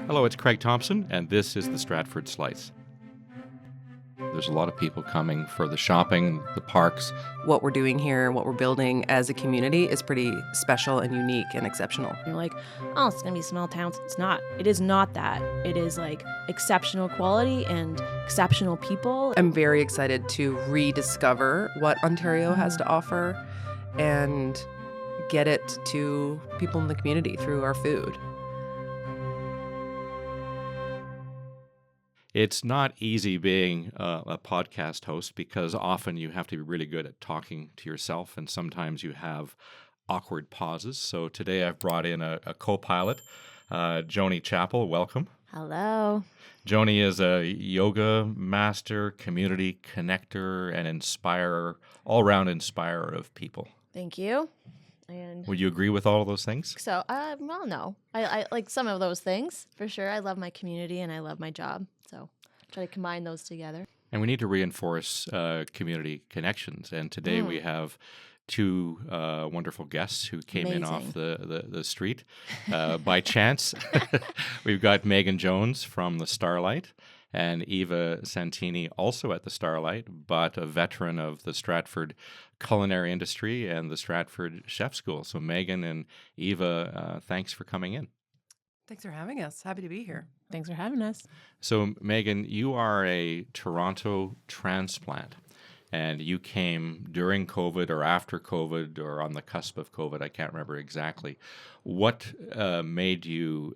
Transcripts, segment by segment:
Hello, it's Craig Thompson, and this is the Stratford Slice. There's a lot of people coming for the shopping, the parks. What we're doing here, what we're building as a community is pretty special and unique and exceptional. You're like, oh, it's going to be small towns. It's not. It is not that. It is like exceptional quality and exceptional people. I'm very excited to rediscover what Ontario has to offer and get it to people in the community through our food. It's not easy being a podcast host because often you have to be really good at talking to yourself, and sometimes you have awkward pauses. So today I've brought in a co-pilot, Joanie Chapple. Welcome. Hello. Joanie is a yoga master, community connector, and all-round inspirer of people. Thank you. And Would you agree with all of those things? so, well, no. I like some of those things, for sure. I love my community and I love my job. So try to combine those together. And we need to reinforce community connections. And today we have two wonderful guests who came in off the street by chance. We've got Megan Jones from the Starlight and Yva Santini, also at the Starlight, but a veteran of the Stratford culinary industry and the Stratford Chef School. So Megan and Yva, thanks for coming in. Thanks for having us. Happy to be here. Thanks for having us. So Megan, you are a Toronto transplant. And you came during COVID or after COVID or on the cusp of COVID. I can't remember exactly. What made you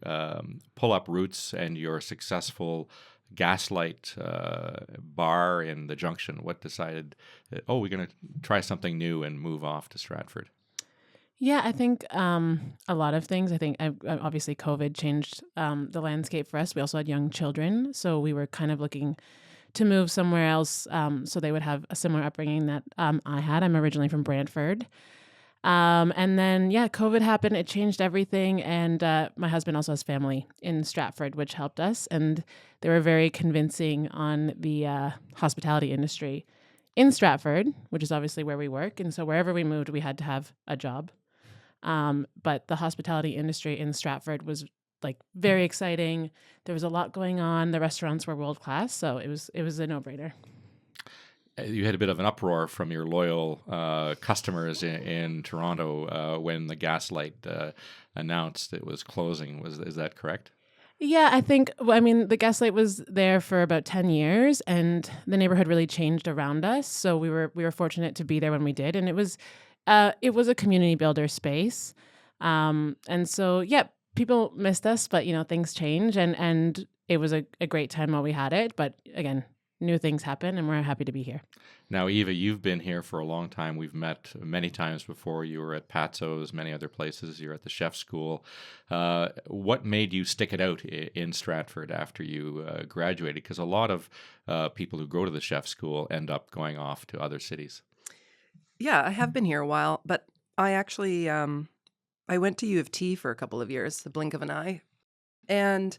pull up roots and your successful Gaslight bar in the Junction? What decided, we're going to try something new and move off to Stratford? Yeah, I think a lot of things. I think obviously COVID changed the landscape for us. We also had young children, so we were kind of looking to move somewhere else so they would have a similar upbringing that I had. I'm originally from Brantford. And then, COVID happened. It changed everything. And my husband also has family in Stratford, which helped us. And they were very convincing on the hospitality industry in Stratford, which is obviously where we work. And so wherever we moved, we had to have a job. But the hospitality industry in Stratford was like very exciting. There was a lot going on. The restaurants were world class, so it was a no-brainer. You had a bit of an uproar from your loyal customers in Toronto when the Gaslight announced it was closing. Is that correct? Yeah, I think, the Gaslight was there for about 10 years, and the neighborhood really changed around us. So we were fortunate to be there when we did, and it was a community builder space. And so, people missed us, but things change, and it was a great time while we had it. But again, new things happen, and we're happy to be here. Now, Yva, you've been here for a long time. We've met many times before. You were at Patso's, many other places. You're at the chef school. What made you stick it out in Stratford after you graduated? Because a lot of people who go to the chef school end up going off to other cities. Yeah, I have been here a while, but I actually I went to U of T for a couple of years, the blink of an eye. And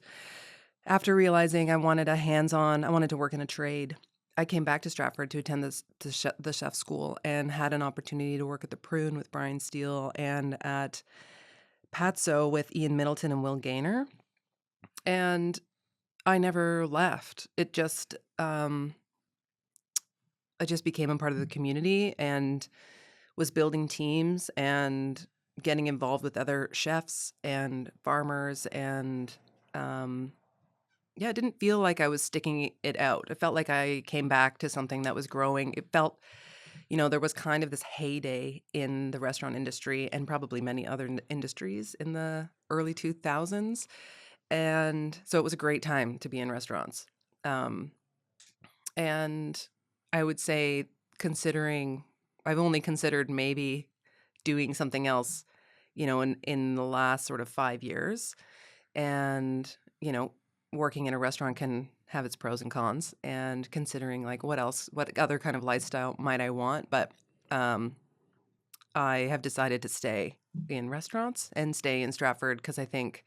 after realizing I wanted to work in a trade, I came back to Stratford to attend the chef school and had an opportunity to work at the Prune with Brian Steele and at Patso with Ian Middleton and Will Gaynor. And I never left. I just became a part of the community and was building teams and getting involved with other chefs and farmers, and it didn't feel like I was sticking it out. It felt like I came back to something that was growing. It felt, there was kind of this heyday in the restaurant industry and probably many other industries in the early 2000s. And so it was a great time to be in restaurants. And I would say I've only considered maybe doing something else, in the last sort of 5 years. And, working in a restaurant can have its pros and cons, and considering like what other kind of lifestyle might I want. But I have decided to stay in restaurants and stay in Stratford because I think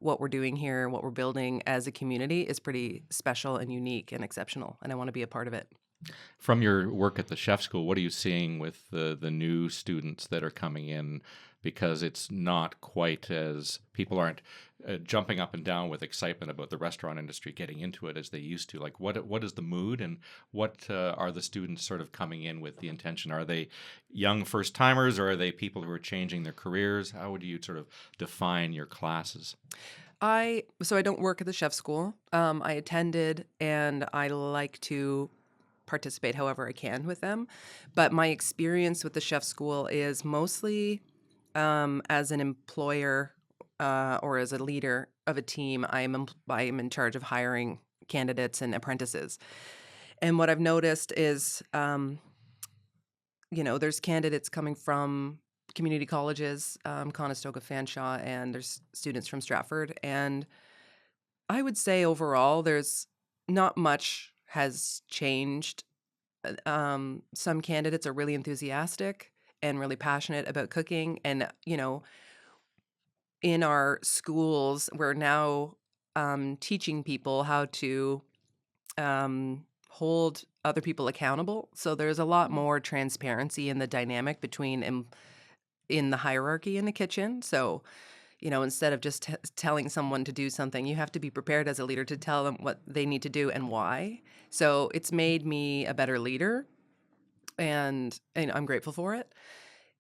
what we're doing here, what we're building as a community is pretty special and unique and exceptional. And I want to be a part of it. From your work at the chef school, what are you seeing with the new students that are coming in? Because it's not quite as people aren't jumping up and down with excitement about the restaurant industry getting into it as they used to? Like, what is the mood, and what are the students sort of coming in with the intention? Are they young first timers, or are they people who are changing their careers? How would you sort of define your classes? So I don't work at the chef school. I attended, and I like to participate however I can with them. But my experience with the chef school is mostly as an employer or as a leader of a team. I am in charge of hiring candidates and apprentices. And what I've noticed is, there's candidates coming from community colleges, Conestoga, Fanshawe, and there's students from Stratford. And I would say overall, there's not much has changed. Some candidates are really enthusiastic and really passionate about cooking. And, in our schools, we're now teaching people how to hold other people accountable. So there's a lot more transparency in the dynamic between in the hierarchy in the kitchen. So, instead of just telling someone to do something, you have to be prepared as a leader to tell them what they need to do and why. So it's made me a better leader, and I'm grateful for it.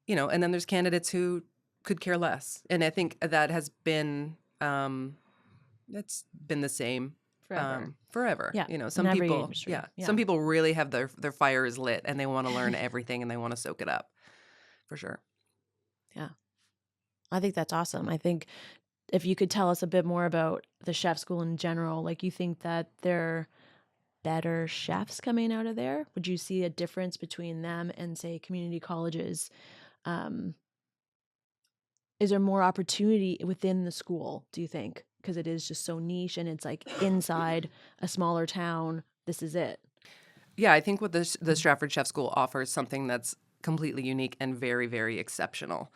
And then there's candidates who could care less. And I think that has been, that's been the same forever. Yeah. Some in every people, industry. some people really have their fires lit, and they want to learn everything, and they want to soak it up, for sure. Yeah. I think that's awesome. I think if you could tell us a bit more about the chef school in general, like, you think that there are better chefs coming out of there? Would you see a difference between them and, say, community colleges? Is there more opportunity within the school, do you think? Because it is just so niche, and it's like inside a smaller town. This is it. Yeah, I think what the Stratford Chef School offers something that's completely unique and very, very exceptional.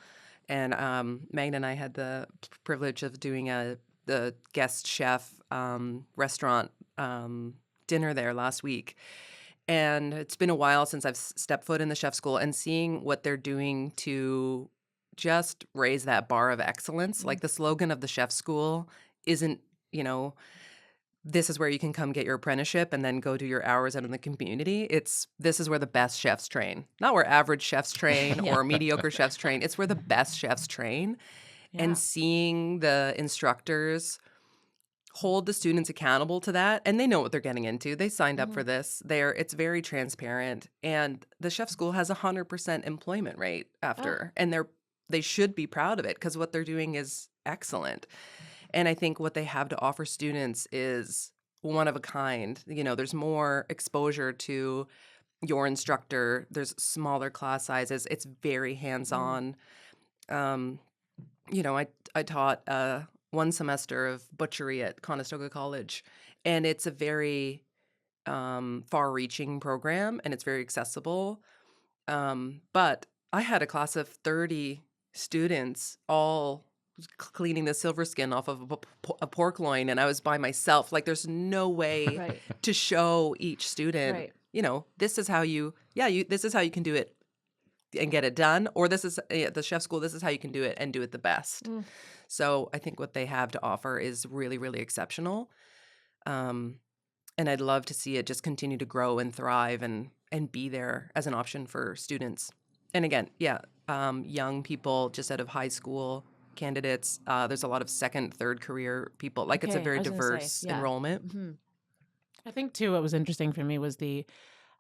And Magda and I had the privilege of doing the guest chef restaurant dinner there last week. And it's been a while since I've stepped foot in the chef school, and seeing what they're doing to just raise that bar of excellence. Like, the slogan of the chef school isn't, this is where you can come get your apprenticeship and then go do your hours out in the community. This is where the best chefs train. Not where average chefs train or mediocre chefs train. It's where the best chefs train. Yeah. And seeing the instructors hold the students accountable to that, and they know what they're getting into. They signed up for this. It's very transparent, and the chef school has 100% employment rate after, and they should be proud of it, because what they're doing is excellent. And I think what they have to offer students is one of a kind. There's more exposure to your instructor. There's smaller class sizes. It's very hands-on. I taught one semester of butchery at Conestoga College, and it's a very far-reaching program, and it's very accessible. But I had a class of 30 students, all cleaning the silver skin off of a pork loin, and I was by myself. Like, there's no way to show each student, this is how this is how you can do it and get it done, or this is the chef school, this is how you can do it and do it the best. So I think what they have to offer is really, really exceptional. And I'd love to see it just continue to grow and thrive and be there as an option for students. And again, young people just out of high school, candidates. There's a lot of second, third career people. Like, it's a very diverse enrollment. Mm-hmm. I think, too, what was interesting for me was the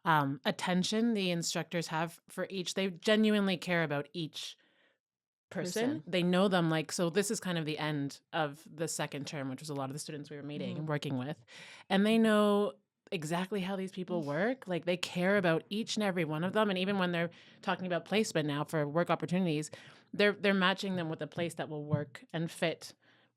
attention the instructors have for each. They genuinely care about each person. They know them. Like, so this is kind of the end of the second term, which was a lot of the students we were meeting and working with. And they know exactly how these people work. Like, they care about each and every one of them. And even when they're talking about placement now for work opportunities, they're matching them with a place that will work and fit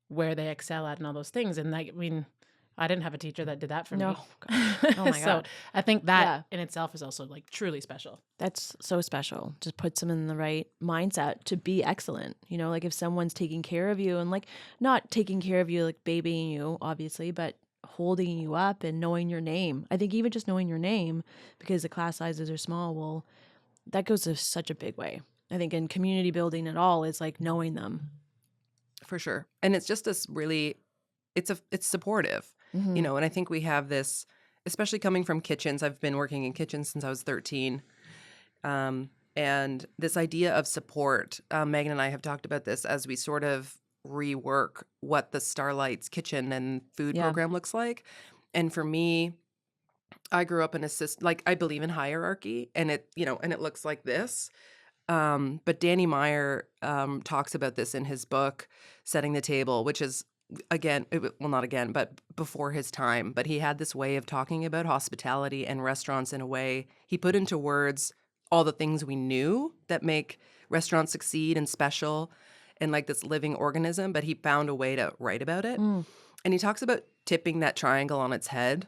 where they excel at and all those things. And I didn't have a teacher that did that for me. Oh my God. So I think that in itself is also, like, truly special. That's so special. Just puts them in the right mindset to be excellent. Like, if someone's taking care of you, and, like, not taking care of you, like babying you, obviously, but holding you up and knowing your name. I think even just knowing your name, because the class sizes are small, that goes such a big way. I think in community building at all is like knowing them. For sure. And it's just this really, it's supportive, Mm-hmm. you know, and I think we have this, especially coming from kitchens. I've been working in kitchens since I was 13. And this idea of support, Megan and I have talked about this as we sort of rework what the Starlight's kitchen and food Yeah. program looks like. And for me, I grew up in a system, like I believe in hierarchy, and it, you know, and it looks like this. But Danny Meyer talks about this in his book, Setting the Table, which is, again, well, not again, but before his time. But he had this way of talking about hospitality and restaurants in a way he put into words all the things we knew that make restaurants succeed and special and like this living organism, but he found a way to write about it. Mm. And he talks about tipping that triangle on its head.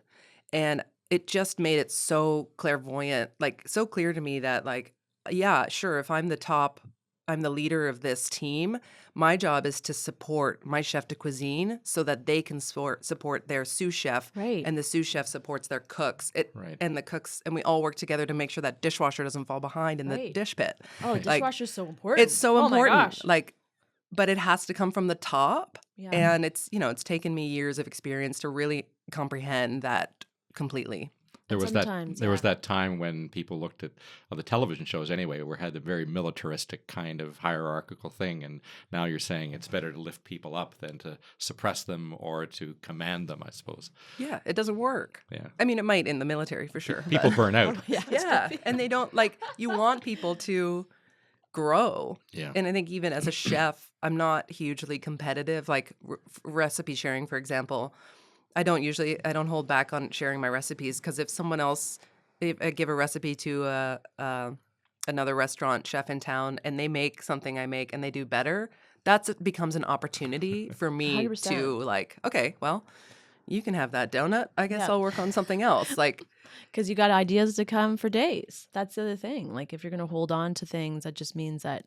And it just made it so clairvoyant, like so clear to me that like, yeah, sure, if I'm the top, I'm the leader of this team, my job is to support my chef de cuisine so that they can support their sous chef, Right. and the sous chef supports their cooks. Right. And the cooks, and we all work together to make sure that dishwasher doesn't fall behind in the Right. dish pit. Oh, Like, dishwasher's so important. It's so Oh my important. gosh. Like, but it has to come from the top. Yeah. And it's, you know, it's taken me years of experience to really comprehend that completely. There And was that. sometimes, There was yeah. that time when people looked at the television shows anyway, where had the very militaristic kind of hierarchical thing, and now you're saying it's better to lift people up than to suppress them or to command them. I suppose. Yeah, it doesn't work. Yeah. I mean, it might in the military for sure. People but- burn out. Yeah. Yeah, and they don't like, you want people to grow. Yeah. And I think even as a chef, I'm not hugely competitive. Like recipe sharing, for example, I don't hold back on sharing my recipes, because if someone else, if I give a recipe to another restaurant chef in town and they make something I make and they do better, becomes an opportunity for me 100%. to like, okay, well, you can have that donut. I guess Yeah. I'll work on something else. Like, Because you got ideas to come for days. That's the other thing. Like if you're going to hold on to things, that just means that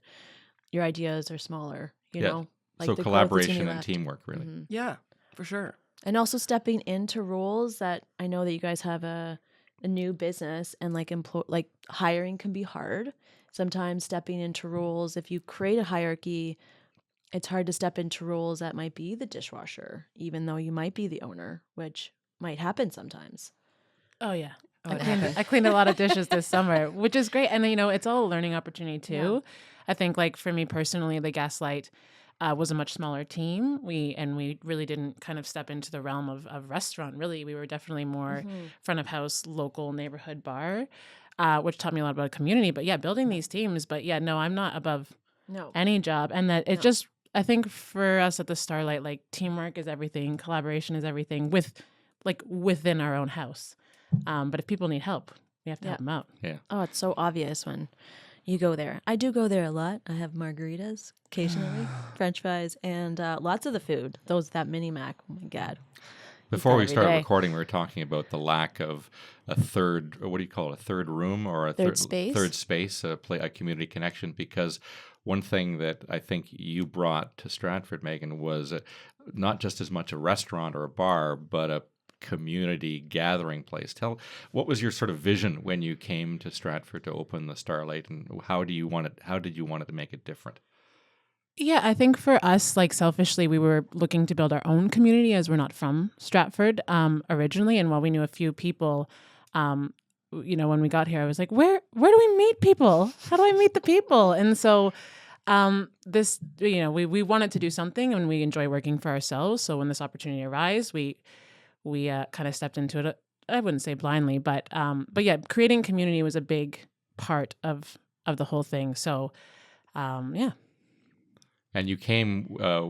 your ideas are smaller, you Yeah. know? Like So the growth that's collaboration gonna and left. teamwork, really. Mhm. yeah, for sure. And also stepping into roles that I know that you guys have a new business, and like hiring can be hard. Sometimes stepping into roles, if you create a hierarchy, it's hard to step into roles that might be the dishwasher, even though you might be the owner, which might happen sometimes. Oh yeah. Oh, it I happened. cleaned a lot of dishes this summer, which is great. And you know, it's all a learning opportunity too. I think like for me personally, the Gaslight was a much smaller team. We really didn't kind of step into the realm of restaurant. Really, we were definitely more front of house, local neighborhood bar, which taught me a lot about community. But yeah, building these teams. But yeah, no, I'm not above No. any job. And that it No. just, I think for us at the Starlight, like teamwork is everything, collaboration is everything within our own house. But if people need help, we have to help them out. Oh, it's so obvious when you go there. I do go there a lot. I have margaritas occasionally, French fries, and lots of the food. That mini mac. Oh my God. Before we every started day. recording, we were talking about the lack of a third, or what do you call it, a third room or a Third space? third space, a community connection. Because one thing that I think you brought to Stratford, Megan, was not just as much a restaurant or a bar, but a community gathering place. What was your sort of vision when you came to Stratford to open the Starlight, and how did you want it to make it different? Yeah, I think for us, like selfishly, we were looking to build our own community as we're not from Stratford originally. And while we knew a few people, you know, when we got here, I was like, where do we meet people? How do I meet the people? And so this, you know, we wanted to do something, and we enjoy working for ourselves. So when this opportunity arose, we kind of stepped into it. I wouldn't say blindly, but yeah, creating community was a big part of the whole thing. So yeah. And you came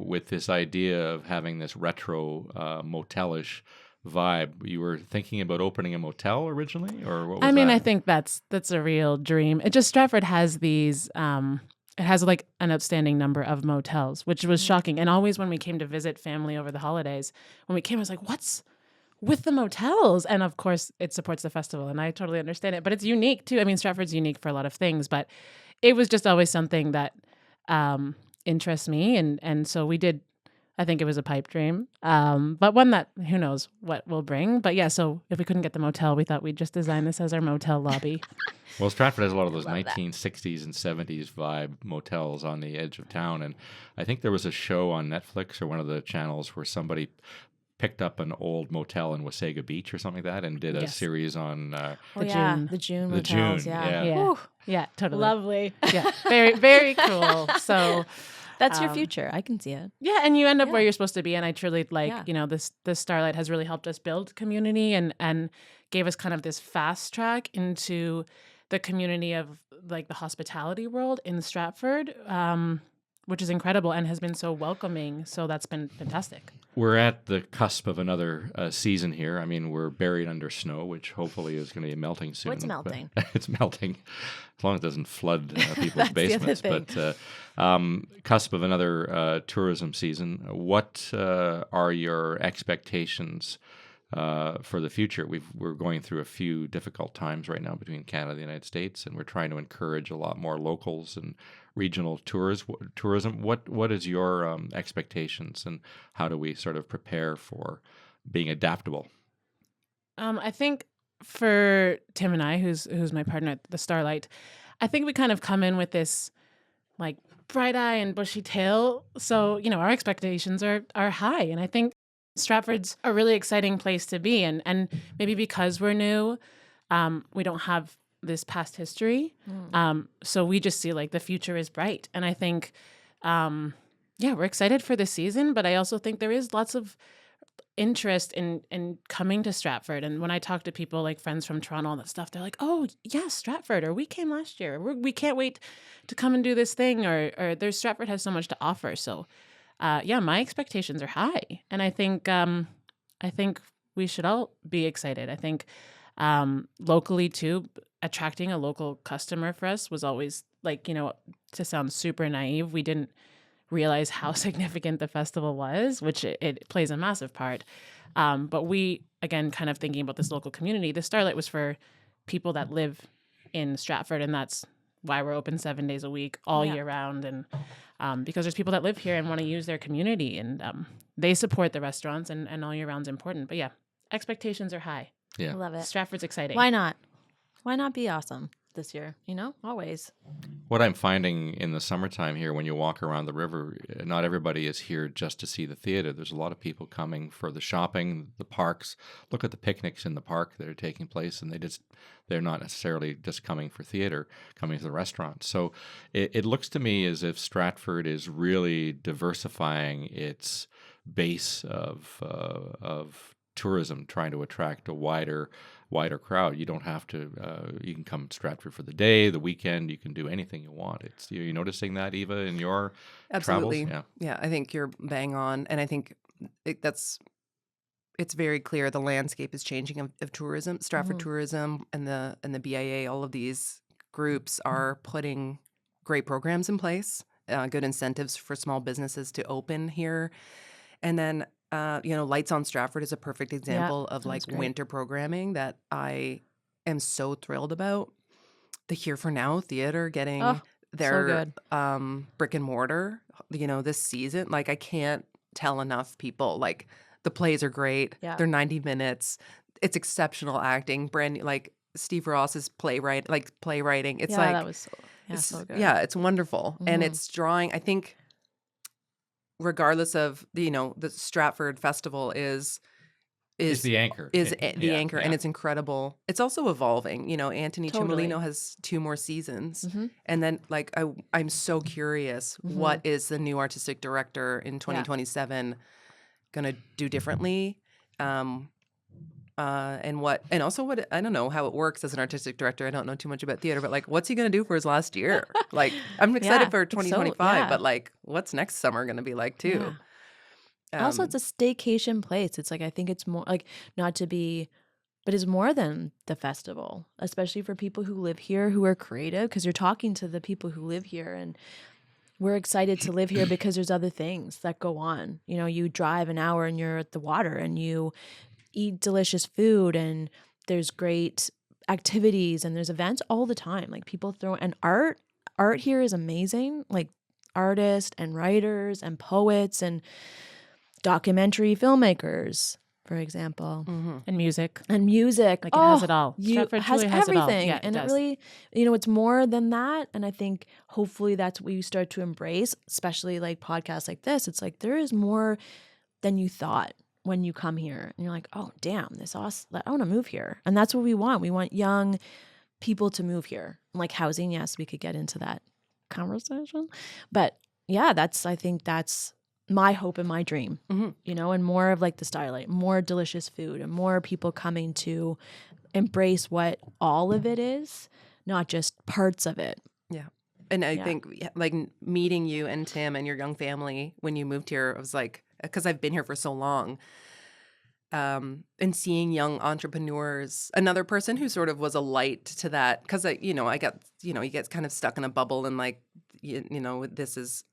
with this idea of having this retro motelish vibe. You were thinking about opening a motel originally, or what was I mean, that? I think that's a real dream. It just Stratford has these. It has like an outstanding number of motels, which was shocking. And always when we came to visit family over the holidays, when we came, I was like, "What's with the motels?" And of course, it supports the festival, and I totally understand it. But it's unique too. I mean, Stratford's unique for a lot of things, but it was just always something that interests me, and so we did. I think it was a pipe dream, but one that who knows what will bring. But yeah, so if we couldn't get the motel, we thought we'd just design this as our motel lobby. Well, Stratford has a lot of those love that. 1960s and 70s vibe motels on the edge of town. And I think there was a show on Netflix or one of the channels where somebody picked up an old motel in Wasaga Beach or something like that and did a Yes. series on The June. The June The motels, June, yeah. yeah. Yeah. Whew. Yeah, totally. Lovely. Yeah, very, very cool. So That's your future. I can see it. yeah, and you end up Yeah. where you're supposed to be. And I truly like, Yeah. this Starlight has really helped us build community and gave us kind of this fast track into the community of like the hospitality world in Stratford, which is incredible and has been so welcoming. So that's been fantastic. We're at the cusp of another season here. I mean, we're buried under snow, which hopefully is going to be melting soon. It's melting. It's melting, as long as it doesn't flood people's That's the other basements. thing. But cusp of another tourism season. What are your expectations for the future? We're going through a few difficult times right now between Canada and the United States, and we're trying to encourage a lot more locals and regional tourism. What is your expectations, and how do we sort of prepare for being adaptable? I think for Tim and I, who's my partner at the Starlight, I think we kind of come in with this like bright eye and bushy tail. So, our expectations are high. And I think Stratford's a really exciting place to be. And maybe because we're new, we don't have this past history. So we just see like the future is bright. And I think, we're excited for this season, but I also think there is lots of interest in coming to Stratford. And when I talk to people like friends from Toronto and that stuff, they're like, oh yeah, Stratford, or we came last year. We can't wait to come and do this thing, or there's Stratford has so much to offer. So my expectations are high. And I think we should all be excited. I think locally too, attracting a local customer for us was always like, to sound super naive, we didn't realize how significant the festival was, which it plays a massive part. But we, again, kind of thinking about this local community, the Starlight was for people that live in Stratford, and that's why we're open 7 days a week, all year round. And because there's people that live here and want to use their community, and they support the restaurants, and all year round's important. But yeah, expectations are high. Yeah, I love it. Stratford's exciting. Why not? Why not be awesome this year? Always. What I'm finding in the summertime here, when you walk around the river, not everybody is here just to see the theater. There's a lot of people coming for the shopping, the parks. Look at the picnics in the park that are taking place, and they're not necessarily just coming for theater, coming to the restaurant. So it looks to me as if Stratford is really diversifying its base of tourism, trying to attract a wider crowd. You don't have to. You can come to Stratford for the day, the weekend. You can do anything you want. Are you noticing that, Eva, in your Absolutely. travels? Yeah, I think you're bang on, and I think it's very clear the landscape is changing of tourism. Stratford Tourism and the BIA, all of these groups are putting great programs in place, good incentives for small businesses to open here, and then. Lights on Stratford is a perfect example of like great. winter programming that I am so thrilled about. The Here for Now theater getting their brick and mortar, this season. Like I can't tell enough people. Like the plays are great. Yeah. They're 90 minutes. It's exceptional acting. Brand new, like Steve Ross's playwriting. It's like that was so good. Yeah, it's wonderful, and it's drawing. I think. Regardless of the Stratford Festival is the anchor. Anchor, and it's incredible. It's also evolving. Anthony Totally. Cimolino has 2 more seasons, and then like I'm so curious, what is the new artistic director in 2027 gonna do differently? And also what I don't know how it works as an artistic director. I don't know too much about theater, but like, what's he gonna do for his last year? Like, I'm excited for 2025, but like, what's next summer gonna be like too? Also, it's a staycation place. It's like I think it's more like not to be, but it's more than the festival, especially for people who live here who are creative, because you're talking to the people who live here, and we're excited to live here because there's other things that go on. You drive an hour and you're at the water, and you eat delicious food, and there's great activities, and there's events all the time. Like people throw, and art here is amazing. Like artists and writers and poets, and documentary filmmakers, for example. And music. Like, it has it all. You Stratford has truly has it all. everything. Yeah, and it does. really, it's more than that. And I think hopefully that's what you start to embrace, especially like podcasts like this. It's like there is more than you thought when you come here. And you're like, oh, damn, this awesome. I want to move here. And that's what we want. We want young people to move here. Like housing, yes, we could get into that conversation. But yeah, I think that's my hope and my dream, and more of like the Starlight, more delicious food and more people coming to embrace what all of it is, not just parts of it. Yeah. And I think like meeting you and Tim and your young family when you moved here, I was like, because I've been here for so long, and seeing young entrepreneurs, another person who sort of was a light to that, because I got, you get kind of stuck in a bubble and like, this is,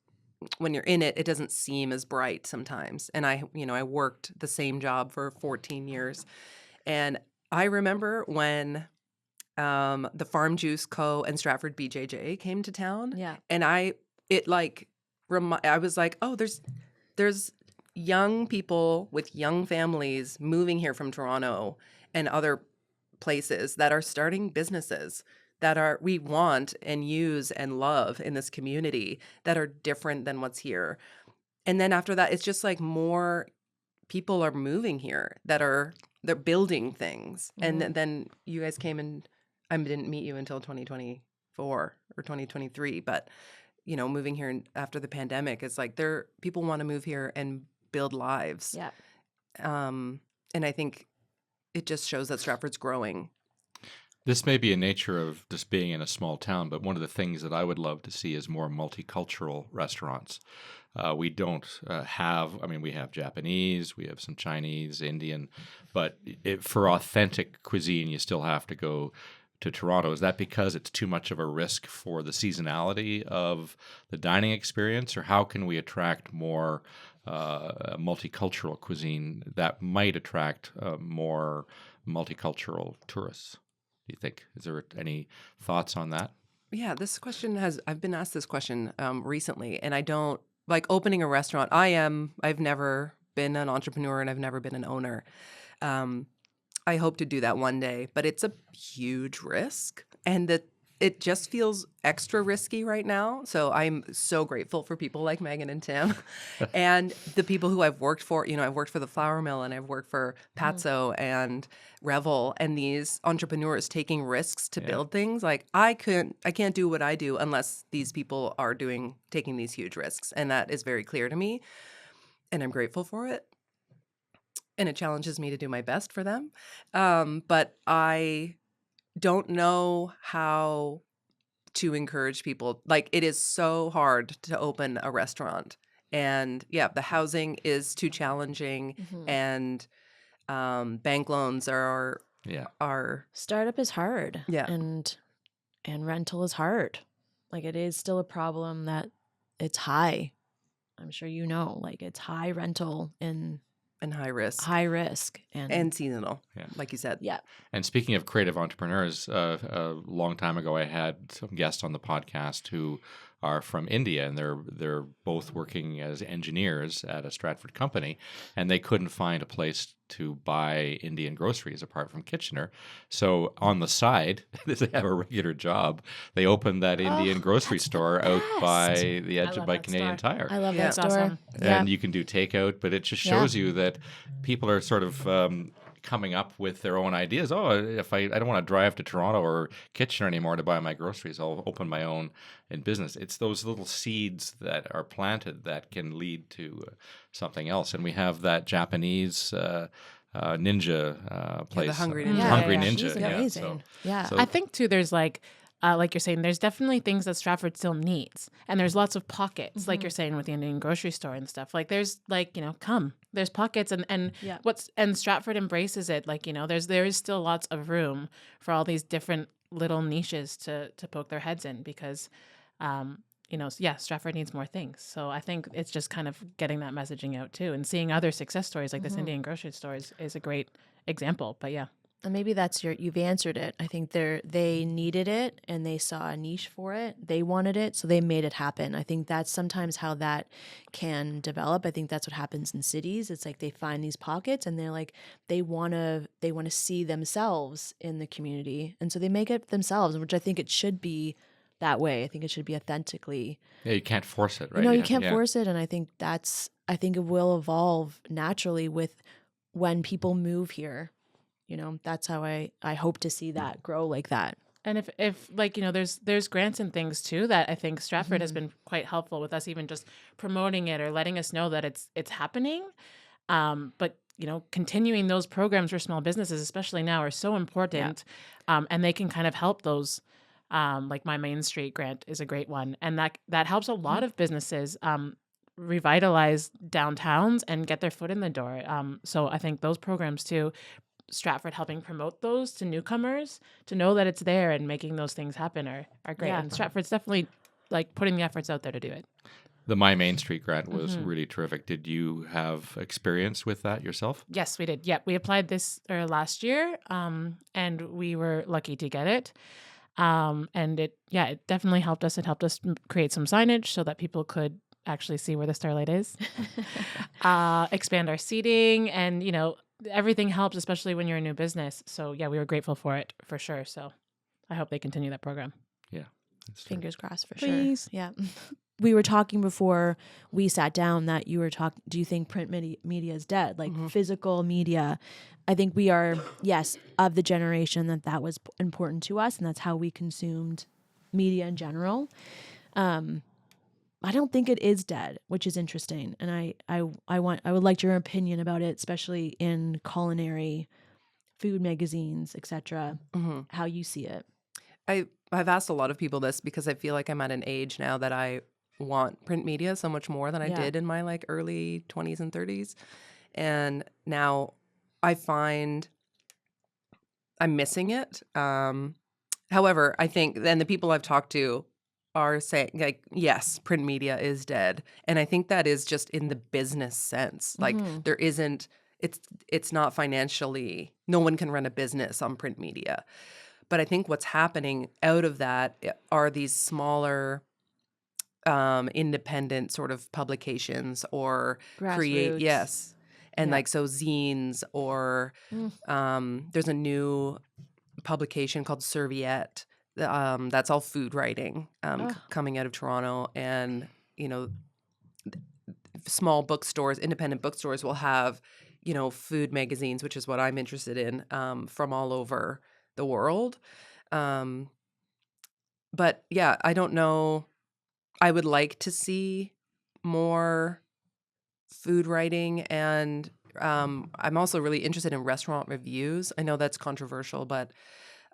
when you're in it, it doesn't seem as bright sometimes. And I worked the same job for 14 years. And I remember when the Farm Juice Co. and Stratford BJJ came to town. Yeah. And I was like, oh, there's young people with young families moving here from Toronto and other places that are starting businesses that we want and use and love in this community that are different than what's here. And then after that, it's just like more people are moving here they're building things. And then you guys came, and I didn't meet you until 2024 or 2023, but moving here after the pandemic, it's like people want to move here and build lives. Yeah. And I think it just shows that Stratford's growing. This may be a nature of just being in a small town, but one of the things that I would love to see is more multicultural restaurants. We don't we have Japanese, we have some Chinese, Indian, but for authentic cuisine, you still have to go to Toronto. Is that because it's too much of a risk for the seasonality of the dining experience, or how can we attract more multicultural cuisine that might attract more multicultural tourists? Do you think? Is there any thoughts on that? Yeah, I've been asked this question recently, and I don't like opening a restaurant. I've never been an entrepreneur and I've never been an owner. I hope to do that one day, but it's a huge risk, and it just feels extra risky right now. So I'm so grateful for people like Megan and Tim and the people who I've worked for. I've worked for the Flour Mill, and I've worked for Patso and Revel, and these entrepreneurs taking risks to build things. Like I can't do what I do unless these people are taking these huge risks. And that is very clear to me. And I'm grateful for it. And it challenges me to do my best for them. But I don't know how to encourage people. Like, it is so hard to open a restaurant, and the housing is too challenging, and bank loans are startup is hard, and rental is hard. Like, it is still a problem that it's high. I'm sure like it's high rental and high risk and seasonal, like you said. Yeah. And speaking of creative entrepreneurs, a long time ago, I had some guests on the podcast who are from India, and they're both working as engineers at a Stratford company, and they couldn't find a place to buy Indian groceries apart from Kitchener. So on the side, they have a regular job. They opened that Indian grocery store out by the edge of by Canadian Tire. I love that store. Awesome. And you can do takeout, but it just shows you that people are sort of coming up with their own ideas. Oh, if I don't want to drive to Toronto or Kitchener anymore to buy my groceries, I'll open my own in business. It's those little seeds that are planted that can lead to something else. And we have that Japanese ninja place. The Hungry Ninja. Hungry Yeah. Ninja. She's amazing. So I think too, there's like you're saying, there's definitely things that Stratford still needs, and there's lots of pockets, like you're saying with the Indian grocery store and stuff. Like there's there's pockets, and Stratford embraces it. Like there is still lots of room for all these different little niches to poke their heads in, because Stratford needs more things. So I think it's just kind of getting that messaging out too, and seeing other success stories like this Indian grocery store is a great example. But yeah. And maybe that's you've answered it. I think they needed it and they saw a niche for it. They wanted it, so they made it happen. I think that's sometimes how that can develop. I think that's what happens in cities. It's like they find these pockets and they're like they want to see themselves in the community. And so they make it themselves, which I think it should be that way. I think it should be authentically. Yeah, you can't force it, right? No, you can't force it, and I think it will evolve naturally with when people move here. That's how I hope to see that grow like that. And if like, there's grants and things too that I think Stratford has been quite helpful with us, even just promoting it or letting us know that it's happening. But continuing those programs for small businesses, especially now, are so important. Yeah. And they can kind of help those. Like my Main Street grant is a great one, and that helps a lot of businesses revitalize downtowns and get their foot in the door. So I think those programs too, Stratford helping promote those to newcomers to know that it's there and making those things happen are great. Yeah. And Stratford's definitely like putting the efforts out there to do it. The My Main Street grant was really terrific. Did you have experience with that yourself? Yes, we did. Yeah, we applied last year, and we were lucky to get it. And it definitely helped us. It helped us create some signage so that people could actually see where the Starlight is, expand our seating, and everything helps, especially when you're a new business. So yeah, we were grateful for it for sure. So I hope they continue that program. Yeah. Fingers crossed for Please. Sure. Yeah. We were talking before we sat down that you were talking, do you think print media is dead? Like physical media. I think we are, yes, of the generation that was important to us, and that's how we consumed media in general. I don't think it is dead, which is interesting. And I would like your opinion about it, especially in culinary, food magazines, etc. How you see it. I've asked a lot of people this because I feel like I'm at an age now that I want print media so much more than I did in my like early 20s and 30s. And now I find I'm missing it. However, I think then the people I've talked to are saying like, yes, print media is dead. And I think that is just in the business sense. Like there isn't, it's not financially, no one can run a business on print media. But I think what's happening out of that are these smaller independent sort of publications or Grassroots. Yes. And like so zines or there's a new publication called Serviette that's all food writing coming out of Toronto. And, small bookstores, independent bookstores will have, food magazines, which is what I'm interested in, from all over the world. But yeah, I don't know. I would like to see more food writing, and I'm also really interested in restaurant reviews. I know that's controversial, but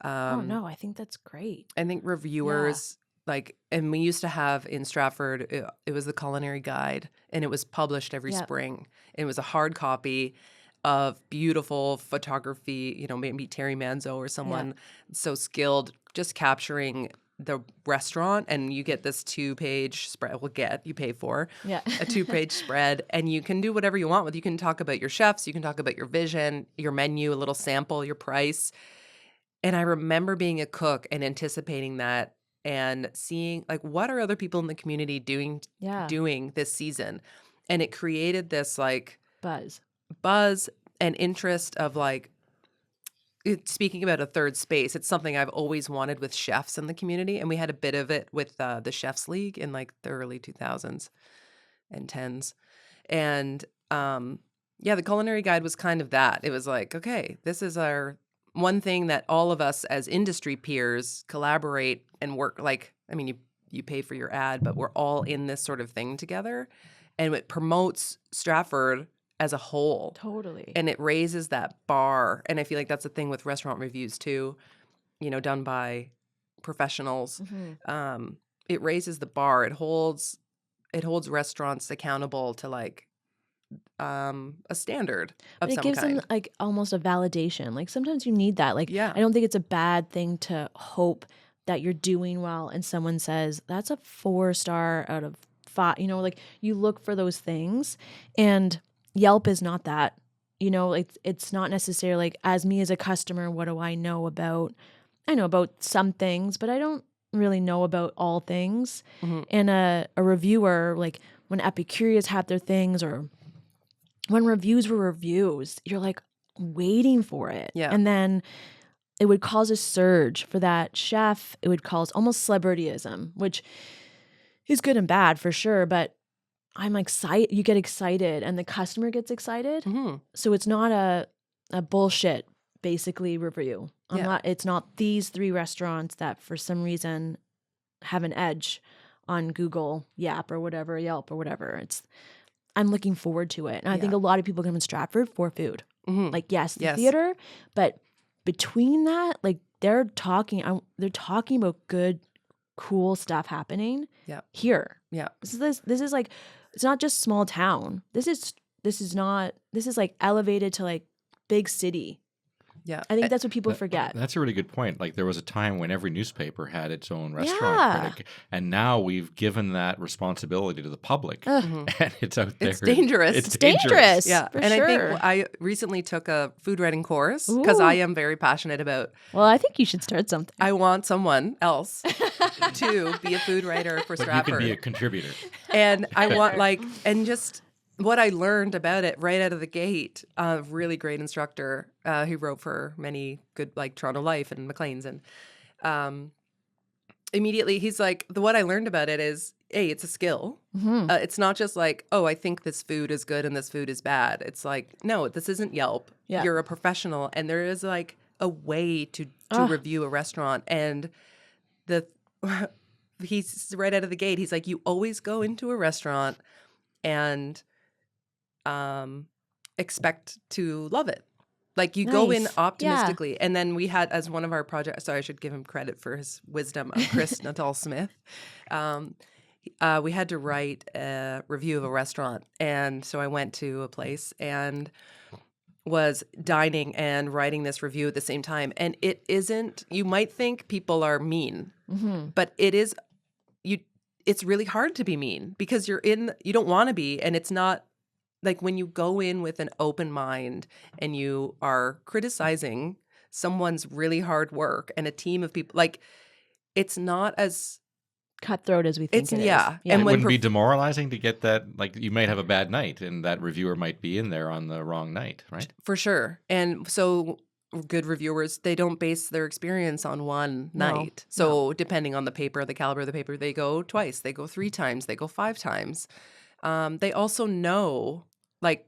oh no, I think that's great. I think reviewers and we used to have in Stratford, it was the Culinary Guide, and it was published every spring. It was a hard copy of beautiful photography, maybe Terry Manzo or someone so skilled, just capturing the restaurant, and you get this 2-page spread. You pay for a 2-page spread, and you can do whatever you want with. You can talk about your chefs, you can talk about your vision, your menu, a little sample, your price. And I remember being a cook and anticipating that and seeing like what are other people in the community doing this season, and it created this like buzz and interest of like. Speaking about a third space, it's something I've always wanted with chefs in the community. And we had a bit of it with the Chefs League in like the early 2000s and 10s. And the Culinary Guide was kind of that. It was like, okay, this is our one thing that all of us as industry peers collaborate and work. Like, I mean, you pay for your ad, but we're all in this sort of thing together. And it promotes Stratford as a whole. Totally. And it raises that bar. And I feel like that's the thing with restaurant reviews too, done by professionals. It raises the bar. It holds restaurants accountable to like a standard of some kind. It gives them like almost a validation. Like sometimes you need that. Like I don't think it's a bad thing to hope that you're doing well and someone says that's a 4-star out of 5. Like you look for those things, and Yelp is not that. You know, it's not necessarily like, as me as a customer, what do I know about? I know about some things, but I don't really know about all things. Mm-hmm. And a reviewer, like when Epicurious had their things, or when reviews were reviews, you're like waiting for it. Yeah. And then it would cause a surge for that chef. It would cause almost celebrityism, which is good and bad for sure. But I'm excited. You get excited and the customer gets excited. Mm-hmm. So it's not a bullshit, basically, review. It's not these 3 restaurants that for some reason have an edge on Google, Yelp or whatever. I'm looking forward to it. And I think a lot of people come in Stratford for food. Mm-hmm. Like, yes, the theater, but between that, like they're talking about good, cool stuff happening here. Yeah. This is like, it's not just small town. This is like elevated to like big city. Yeah. I think that's what people forget. That's a really good point. Like there was a time when every newspaper had its own restaurant critic, and now we've given that responsibility to the public, and it's out there. It's dangerous. It's dangerous. Yeah. For and sure. I think I recently took a food writing course because I am very passionate about. Well, I think you should start something. I want someone else to be a food writer for But Stratford. you can be a contributor. And I want and just what I learned about it right out of the gate, a really great instructor who wrote for many good, like Toronto Life and Maclean's. And immediately he's like, what I learned about it is, A, it's a skill. Mm-hmm. It's not just like, oh, I think this food is good and this food is bad. It's like, no, this isn't Yelp. Yeah. You're a professional. And there is like a way to review a restaurant. And he's right out of the gate. He's like, you always go into a restaurant and expect to love it. Like you go in optimistically. Yeah. And then we had, as one of our projects, so I should give him credit for his wisdom, Chris Natal Smith. We had to write a review of a restaurant. And so I went to a place and was dining and writing this review at the same time. And it isn't, you might think people are mean, but it is, it's really hard to be mean because you don't want to be, and it's not, like when you go in with an open mind and you are criticizing someone's really hard work and a team of people, like it's not as cutthroat as we think it is. Yeah. And it wouldn't be demoralizing to get that, like you might have a bad night and that reviewer might be in there on the wrong night, right? For sure. And so good reviewers, they don't base their experience on one night. So depending on the paper, the caliber of the paper, they go twice, they go 3 times, they go 5 times. They also know, like,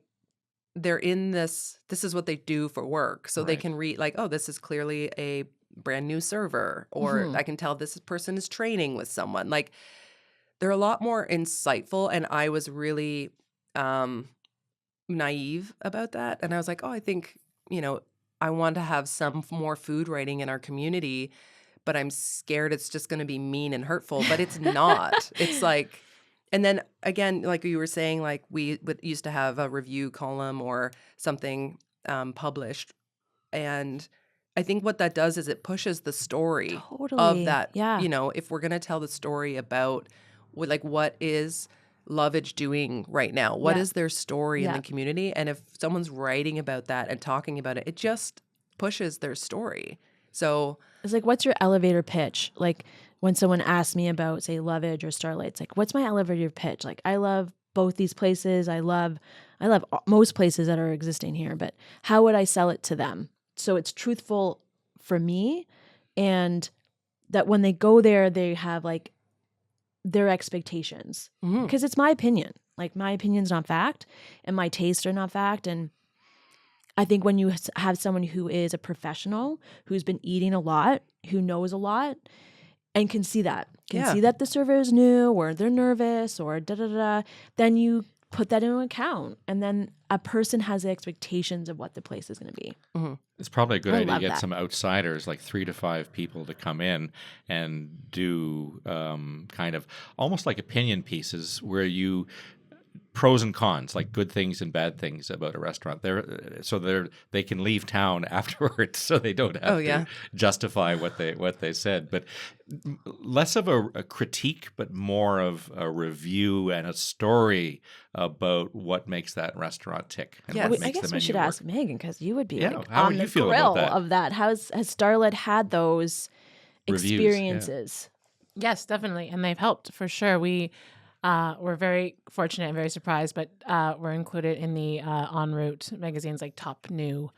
they're in this is what they do for work. So they can read, like, oh, this is clearly a brand new server, or I can tell this person is training with someone. Like, they're a lot more insightful. And I was really naive about that. And I was like, oh, I think, I want to have some more food writing in our community, but I'm scared it's just going to be mean and hurtful. But it's not. It's like, and then again, like you were saying, like we used to have a review column or something published. And I think what that does is it pushes the story of that. Yeah. If we're going to tell the story about what is Lovage doing right now? What is their story in the community? And if someone's writing about that and talking about it, it just pushes their story. So it's like, what's your elevator pitch? Like when someone asks me about, say, Lovage or Starlight, it's like, what's my elevator pitch? Like, I love both these places. I love most places that are existing here, but how would I sell it to them? So it's truthful for me, and that when they go there, they have like their expectations, because it's my opinion. Like, my opinion's not fact and my tastes are not fact. And I think when you have someone who is a professional, who's been eating a lot, who knows a lot, and can see that the server is new or they're nervous or then you put that into account, and then a person has the expectations of what the place is going to be. It's probably a good idea to get that. some outsiders, like 3 to 5 people, to come in and do kind of almost like opinion pieces where you pros and cons, like good things and bad things about a restaurant. They can leave town afterwards, so they don't have to justify what they said. But less of a critique, but more of a review and a story about what makes that restaurant tick. And what makes I guess we should ask Megan, because you would be like how on would you the feel grill about that? of that. Has Starlight had those experiences? Yes, definitely, and they've helped for sure. We're very fortunate and very surprised, but we're included in the En Route magazine's like top new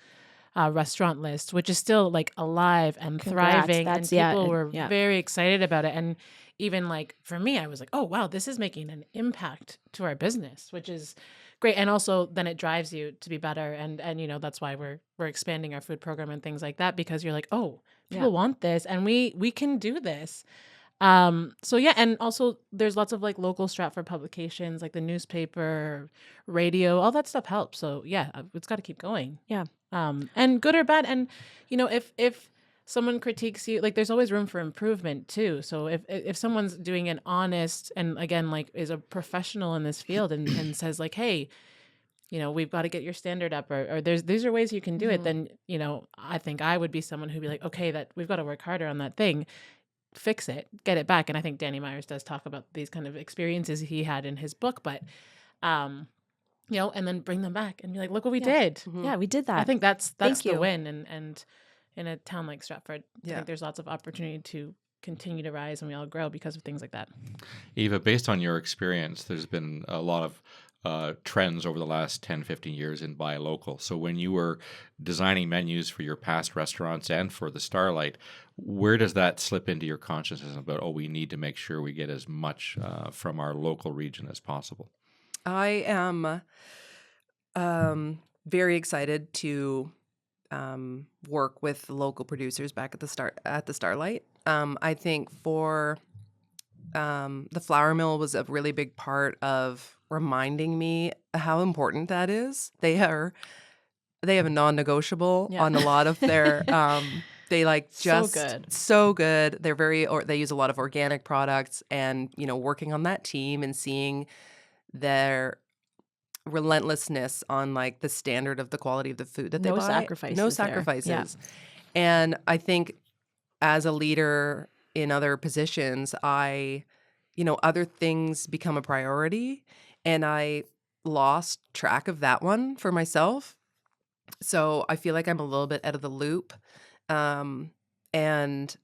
restaurant list, which is still like alive and thriving, and people were very excited about it. And even like for me, I was like, oh wow, this is making an impact to our business, which is great. And also then it drives you to be better, and that's why we're expanding our food program and things like that, because you're like, oh, people want this, and we can do this. So yeah, and also there's lots of like local Stratford publications, like the newspaper, radio, all that stuff helps. So yeah, it's got to keep going. Yeah. And good or bad. And if someone critiques you, like there's always room for improvement too. So if someone's doing an honest and again, like is a professional in this field and says like, hey, we've got to get your standard up, or these are ways you can do it, then, I think I would be someone who'd be like, okay, that we've got to work harder on that thing. Fix it, get it back. And I think Danny Myers does talk about these kind of experiences he had in his book, but and then bring them back and be like, look what we did. Mm-hmm. Yeah, we did that. I think that's the win. And in a town like Stratford, I think there's lots of opportunity to continue to rise, and we all grow because of things like that. Yva, based on your experience, there's been a lot of trends over the last 10, 15 years in buy local. So when you were designing menus for your past restaurants and for the Starlight, where does that slip into your consciousness about, we need to make sure we get as much from our local region as possible? I am very excited to work with local producers back at the Starlight. I think for the flour mill was a really big part of reminding me how important that is. They have a non-negotiable on a lot of their they like just so good. They're they use a lot of organic products, and working on that team and seeing their relentlessness on like the standard of the quality of the food that they buy. No sacrifices. Yeah. And I think as a leader in other positions, other things become a priority, and I lost track of that one for myself. So I feel like I'm a little bit out of the loop. And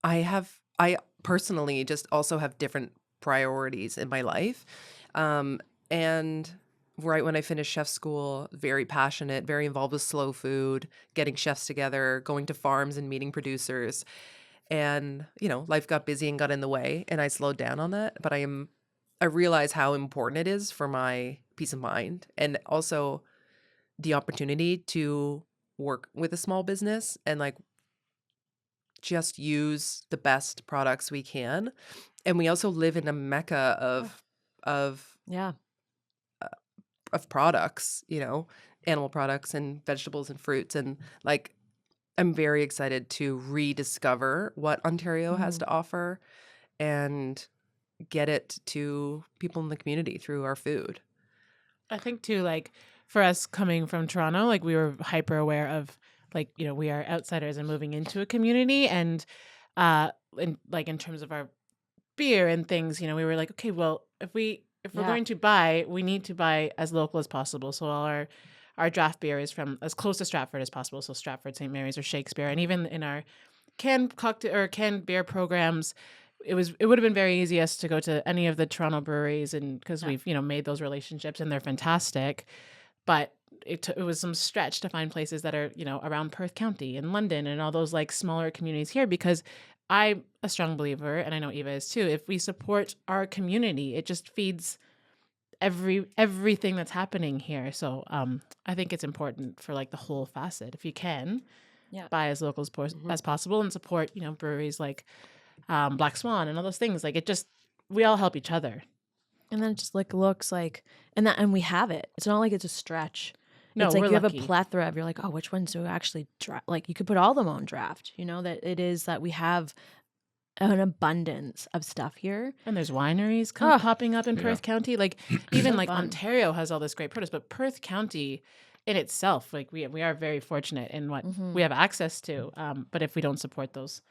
I personally just also have different priorities in my life. And right when I finished chef school, very passionate, very involved with slow food, getting chefs together, going to farms and meeting producers. And, life got busy and got in the way, and I slowed down on that. But I realize how important it is for my peace of mind, and also the opportunity to work with a small business and like just use the best products we can. And we also live in a mecca of products, animal products and vegetables and fruits, and like I'm very excited to rediscover what Ontario has to offer and get it to people in the community through our food. I think too, like for us coming from Toronto, like we were hyper aware of like, we are outsiders and moving into a community, and in terms of our beer and things, we were like, okay, well, if we're going to buy, we need to buy as local as possible. So all our draft beer is from as close to Stratford as possible. So Stratford, St. Mary's, or Shakespeare. And even in our canned cocktail or canned beer programs, it would have been very easy us to go to any of the Toronto breweries, and because we've made those relationships and they're fantastic. But it was some stretch to find places that are around Perth County and London and all those like smaller communities here, because I'm a strong believer, and I know Yva is too, if we support our community, it just feeds everything that's happening here. So I think it's important for like the whole facet, if you can buy as local as possible and support breweries like Black Swan and all those things. Like we all help each other. And then it just like looks like and we have it. It's not like it's a stretch. No, it's like we're you lucky. have a plethora of, you're like, oh, which ones do we actually draft? Like you could put all of them on draft, that it is that we have an abundance of stuff here. And there's wineries popping up in Perth County. Like even like fun. Ontario has all this great produce, but Perth County in itself, like we are very fortunate in what we have access to. But if we don't support those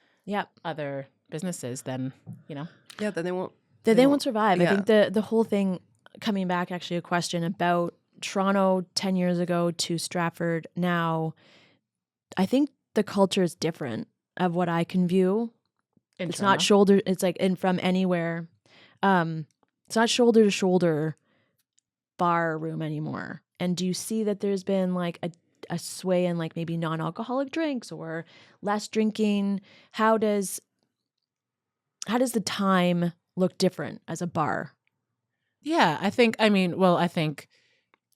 other businesses, then then they won't. They won't survive. Yeah. I think the whole thing, coming back, actually a question about Toronto 10 years ago to Stratford now, I think the culture is different of what I can view. It's Toronto. not shoulder. It's like from anywhere. It's not shoulder to shoulder bar room anymore. And do you see that there's been like a sway in like maybe non-alcoholic drinks or less drinking? How does the time look different as a bar? Yeah, I think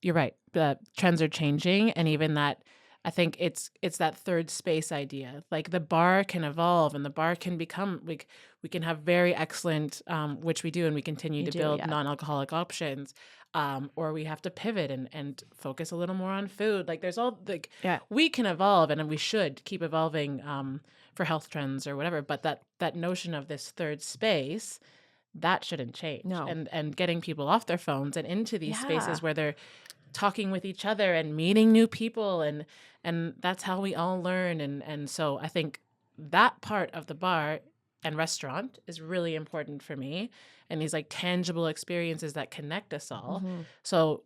you're right. The trends are changing, and even that, I think it's that third space idea. Like the bar can evolve, and the bar can become like we can have very excellent, which we do, and we continue to build non-alcoholic options, or we have to pivot and focus a little more on food. Like there's all like we can evolve, and we should keep evolving for health trends or whatever. But that notion of this third space, that shouldn't change. No. And getting people off their phones and into these spaces where they're talking with each other and meeting new people, and that's how we all learn. And so I think that part of the bar and restaurant is really important for me, and these like tangible experiences that connect us all. So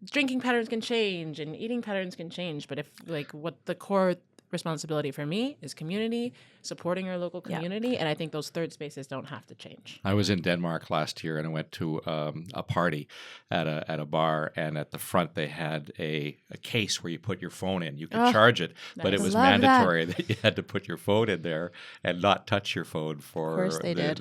drinking patterns can change and eating patterns can change, but if like what the core responsibility for me is community, supporting our local community, and I think those third spaces don't have to change. I was in Denmark last year, and I went to a party at a bar, and at the front they had a case where you put your phone in. You could charge it, but it was mandatory that you had to put your phone in there and not touch your phone for. Of course they did.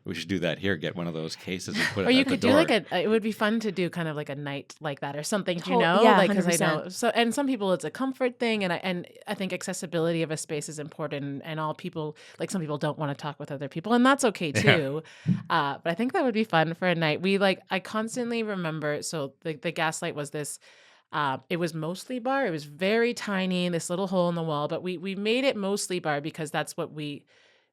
We should do that here. Get one of those cases and put it. Or you at could the do door. like it would be fun to do kind of like a night like that or something. Do you Yeah, like because I 100%. know so, and some people it's a comfort thing, and I think accessibility of a space is important, and all people, like some people don't want to talk with other people, and that's okay too. But I think that would be fun for a night. I constantly remember, so the Gaslight was this, it was mostly bar. It was very tiny, this little hole in the wall, but we made it mostly bar because that's what we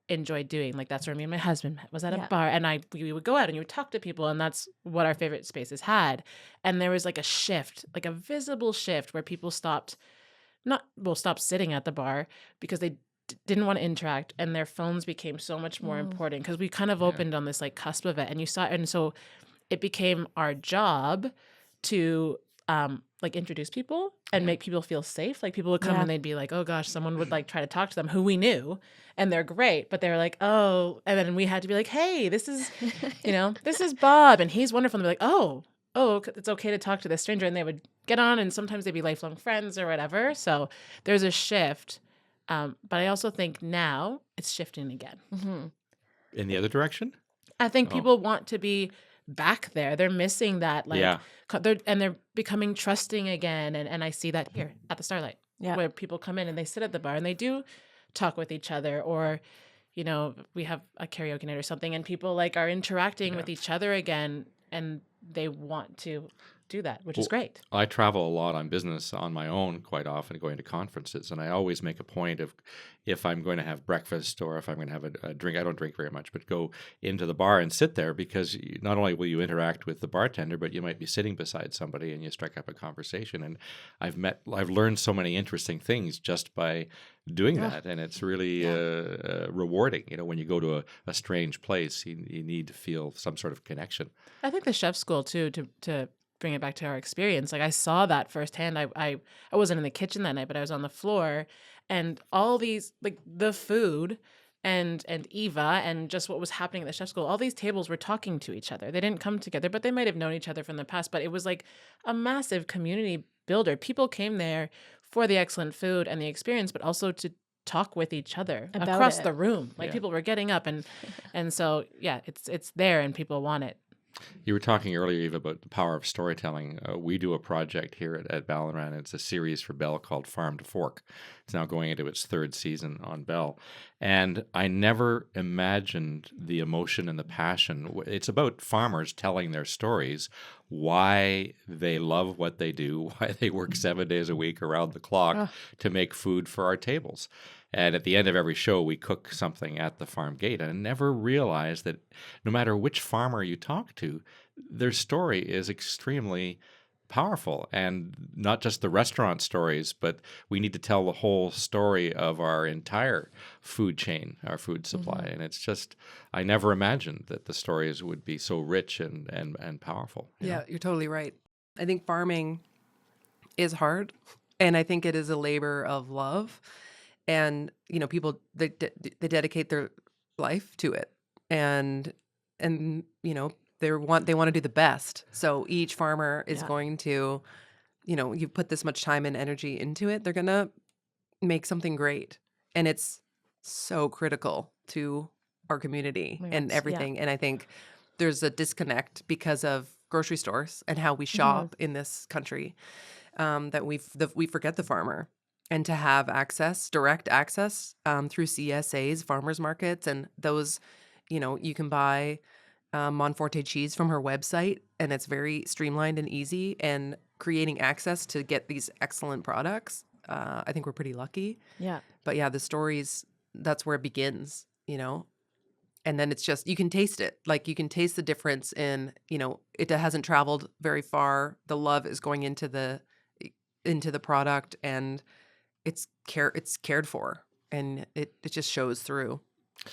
enjoyed doing. Like that's where me and my husband met, was at a bar, and we would go out and you would talk to people, and that's what our favorite spaces had. And there was like a shift, like a visible shift where people stopped sitting at the bar because they didn't want to interact, and their phones became so much more important because we kind of opened on this like cusp of it, and so it became our job to like introduce people and make people feel safe. Like people would come and they'd be like, oh gosh, someone would like try to talk to them who we knew, and they're great, but they're like, oh, and then we had to be like, hey, this is this is Bob and he's wonderful, and they're like, oh, it's okay to talk to this stranger, and they would get on, and sometimes they'd be lifelong friends or whatever. So there's a shift. But I also think now it's shifting again. In the other direction? I think people want to be back there. They're missing that. They're becoming trusting again. And I see that here at the Starlight, where people come in and they sit at the bar and they do talk with each other, or, we have a karaoke night or something, and people like are interacting with each other again, and they want to do that, which is great. I travel a lot on business on my own quite often, going to conferences, and I always make a point of, if I'm going to have breakfast or if I'm going to have a drink, I don't drink very much, but go into the bar and sit there, because not only will you interact with the bartender, but you might be sitting beside somebody and you strike up a conversation. And I've learned so many interesting things just by doing that, and it's really rewarding. When you go to a strange place, you need to feel some sort of connection. I think the chef school too, to bring it back to our experience, like I saw that firsthand. I wasn't in the kitchen that night, but I was on the floor, and all these, like the food and Yva and just what was happening at the chef school, all these tables were talking to each other. They didn't come together, but they might have known each other from the past. But it was like a massive community builder. People came there for the excellent food and the experience, but also to talk with each other across the room. Like people were getting up, and so it's there, and people want it. You were talking earlier, Eva, about the power of storytelling. We do a project here at Bell and Ran. It's a series for Bell called Farm to Fork. It's now going into its third season on Bell. And I never imagined the emotion and the passion. It's about farmers telling their stories why they love what they do, why they work 7 days a week around the clock to make food for our tables. And at the end of every show, we cook something at the farm gate. And I never realized that no matter which farmer you talk to, their story is extremely powerful. And not just the restaurant stories, but we need to tell the whole story of our entire food chain, our food supply. And it's just, I never imagined that the stories would be so rich and powerful. You know? You're totally right. I think farming is hard, and I think it is a labor of love. And, you know, people, they dedicate their life to it. And you know, they want to do the best. So each farmer is going to, you know, you put this much time and energy into it, they're going to make something great. And it's so critical to our community and everything. And I think there's a disconnect because of grocery stores and how we shop in this country, that we forget the farmer. And to have access, direct access through CSAs, farmers markets, and those, you know, you can buy Monforte cheese from her website, and it's very streamlined and easy. And creating access to get these excellent products, I think we're pretty lucky. Yeah. But yeah, the stories, that's where it begins, you know. And then it's just, you can taste it. Like, you can taste the difference in, you know, it hasn't traveled very far. The love is going into the product, and it's cared for, and it just shows through.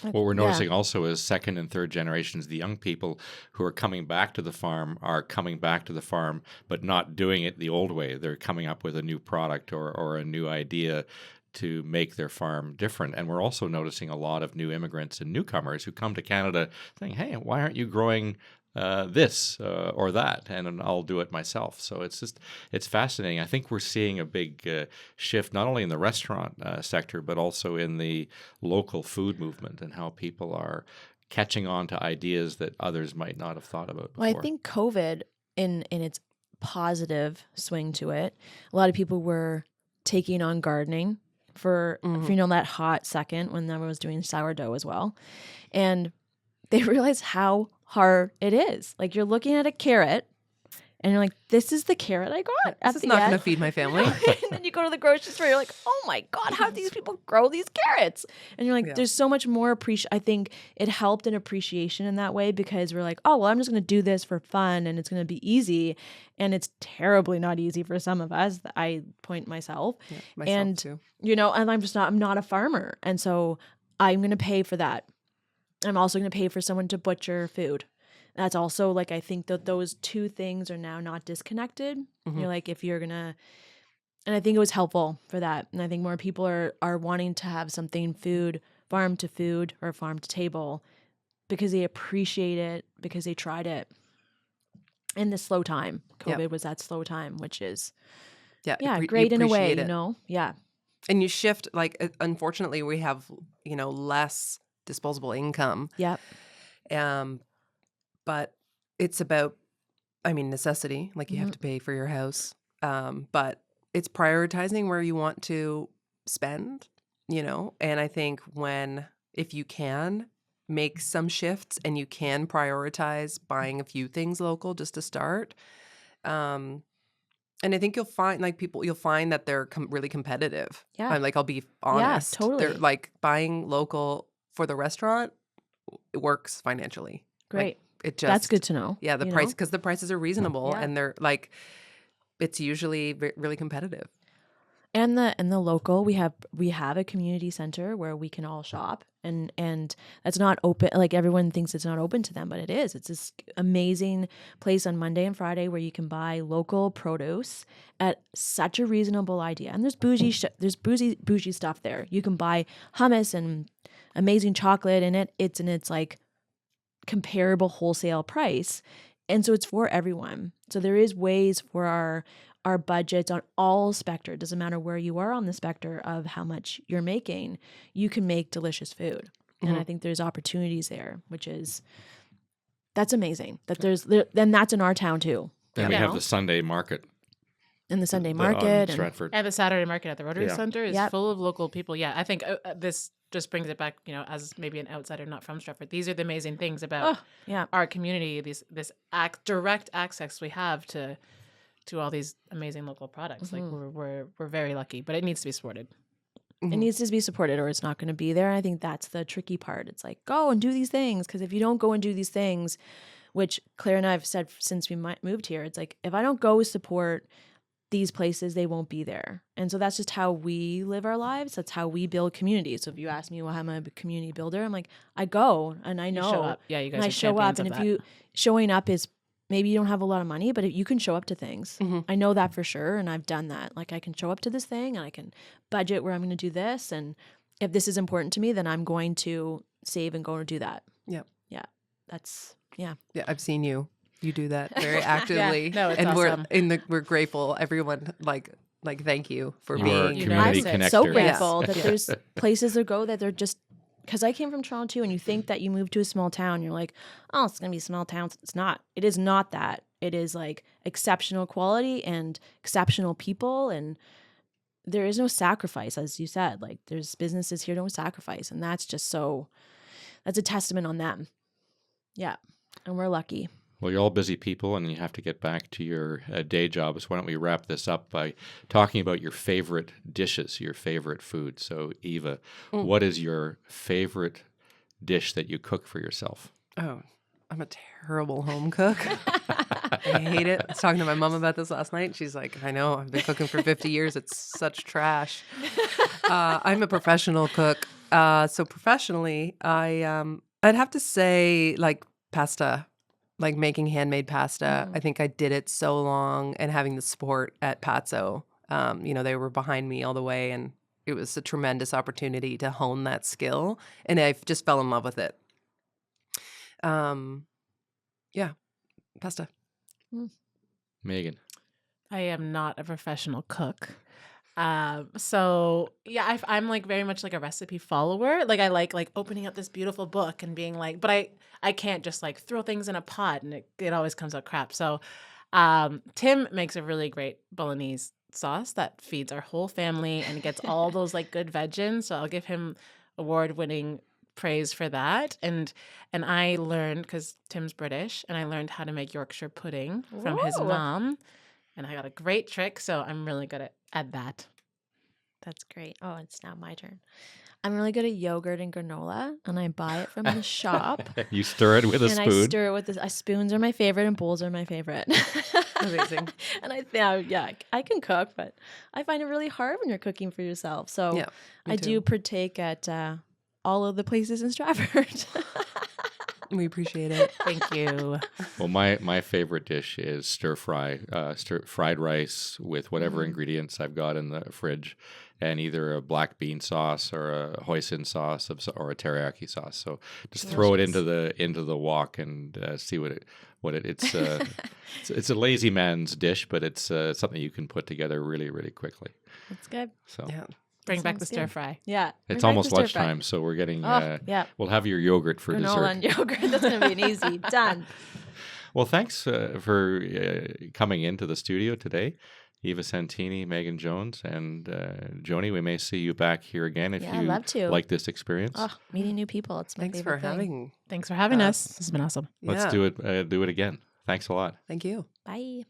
What we're noticing also is second and third generations, the young people who are coming back to the farm are coming back to the farm, but not doing it the old way. They're coming up with a new product or a new idea to make their farm different. And we're also noticing a lot of new immigrants and newcomers who come to Canada saying, hey, why aren't you growing this or that, and I'll do it myself. So it's fascinating. I think we're seeing a big shift, not only in the restaurant sector, but also in the local food movement, and how people are catching on to ideas that others might not have thought about before. Well, I think COVID, in its positive swing to it, a lot of people were taking on gardening for you know, that hot second when everyone was doing sourdough as well. And they realized how hard it is. Like, you're looking at a carrot and you're like, this is the carrot I got. This is not going to feed my family. And then you go to the grocery store, you're like, oh my God, how do these people grow these carrots? And you're like, there's so much more I think it helped an appreciation in that way, because we're like, oh, well, I'm just going to do this for fun and it's going to be easy. And it's terribly not easy for some of us. I point myself. Yeah, myself too. You know, and I'm not a farmer. And so I'm going to pay for that. I'm also going to pay for someone to butcher food. That's also, like, I think that those two things are now not disconnected. You're like, if you're going to, and I think it was helpful for that. And I think more people are wanting to have something farm to food or farm to table, because they appreciate it, because they tried it in the slow time. COVID was that slow time, which is, great in a way, you know? Yeah. And you shift, like, unfortunately, we have, you know, less disposable income. Yep. But it's about, I mean, necessity. Like, you have to pay for your house. But it's prioritizing where you want to spend, you know? And I think if you can make some shifts and you can prioritize buying a few things local just to start. And I think you'll find, like, you'll find that they're really competitive. Yeah. Like, I'll be honest. Yeah, totally. They're like, buying local for the restaurant, it works financially. Great. Like, that's good to know. Yeah, the price, because the prices are reasonable, and they're like, it's usually really competitive. And the local, we have a community center where we can all shop, and that's not open. Like, everyone thinks it's not open to them, but it is. It's this amazing place on Monday and Friday where you can buy local produce at such a reasonable idea. And there's bougie stuff there. You can buy hummus and amazing chocolate in it. It's like comparable wholesale price, and so it's for everyone. So there is ways for our budgets on all spectrum. It doesn't matter where you are on the spectrum of how much you're making, you can make delicious food. And I think there's opportunities there, that's amazing. And that's in our town too. Then we have the Sunday market. And the Sunday market. Stratford. And the Saturday market at the Rotary Center is full of local people. Yeah, I think just brings it back, as maybe an outsider not from Stratford. These are the amazing things about yeah. our community, this direct access we have to all these amazing local products. Like we're very lucky, but it needs to be supported. It needs to be supported or it's not going to be there. I think that's the tricky part. It's like, go and do these things. Because if you don't go and do these things, which Claire and I have said since we moved here, it's like, if I don't go support these places, they won't be there. And so that's just how we live our lives. That's how we build community. So if you ask me, well, how am I a community builder? I'm like, I go and I know. You show up. Yeah, you guys and are I show up. And if you showing up is, maybe you don't have a lot of money, but you can show up to things. I know that for sure. And I've done that. Like I can show up to this thing and I can budget where I'm going to do this. And if this is important to me, then I'm going to save and go and do that. Yep. Yeah. That's, Yeah, I've seen you do that very actively. No, it's and awesome. we're grateful. Everyone like thank you for You are a being community I'm connector. so grateful that there's places to go that they're just, because I came from Toronto too, and you think that you move to a small town, you're like, oh, it's going to be a small town. It's not. It is not that. It is like exceptional quality and exceptional people, and there is no sacrifice, as you said. Like there's businesses here don't sacrifice, and that's just that's a testament on them. Yeah, and we're lucky. Well, you're all busy people, and you have to get back to your day jobs. Why don't we wrap this up by talking about your favorite dishes, your favorite food? So, Yva, what is your favorite dish that you cook for yourself? Oh, I'm a terrible home cook. I hate it. I was talking to my mom about this last night. She's like, I know, I've been cooking for 50 years. It's such trash. I'm a professional cook. So professionally, I'd have to say like pasta. Like making handmade pasta. I think I did it so long and having the support at Pazzo. They were behind me all the way and it was a tremendous opportunity to hone that skill. And I just fell in love with it. Yeah, pasta. Megan. I am not a professional cook. So yeah, I'm like very much like a recipe follower. Like I like opening up this beautiful book and being like, but I can't just like throw things in a pot and it always comes out crap. So, Tim makes a really great bolognese sauce that feeds our whole family and gets all those like good veg in. So I'll give him award-winning praise for that. And I learned, because Tim's British, and I learned how to make Yorkshire pudding from his Whoa. mom. And I got a great trick, so I'm really good at that. That's great. Oh, it's now my turn. I'm really good at yogurt and granola, and I buy it from the shop. You stir it with a and spoon. I stir it with this. Spoons are my favorite, and bowls are my favorite. Amazing. And I can cook, but I find it really hard when you're cooking for yourself. So Yeah, me I too. do partake at all of the places in Stratford. We appreciate it. Thank you. Well, my favorite dish is fried rice with whatever ingredients I've got in the fridge, and either a black bean sauce or a hoisin sauce or a teriyaki sauce. So just throw it into the wok and see it's it's a lazy man's dish, but it's something you can put together really, really quickly. That's good. So Yeah. Bring back the Sounds good. stir fry. Yeah. it's bring back almost the stir fry. lunchtime, so we're getting. Yeah. We'll have your yogurt for Granola dessert. and yogurt. That's going to be an easy. Done. Well, thanks for coming into the studio today, Yva Santini, Megan Jones, and Joanie. We may see you back here again if Yeah, you love to. like this experience. Oh, meeting new people. It's my Thanks favorite for thing. having. Thanks for having us. This has been awesome. Let's do it again. Thanks a lot. Thank you. Bye.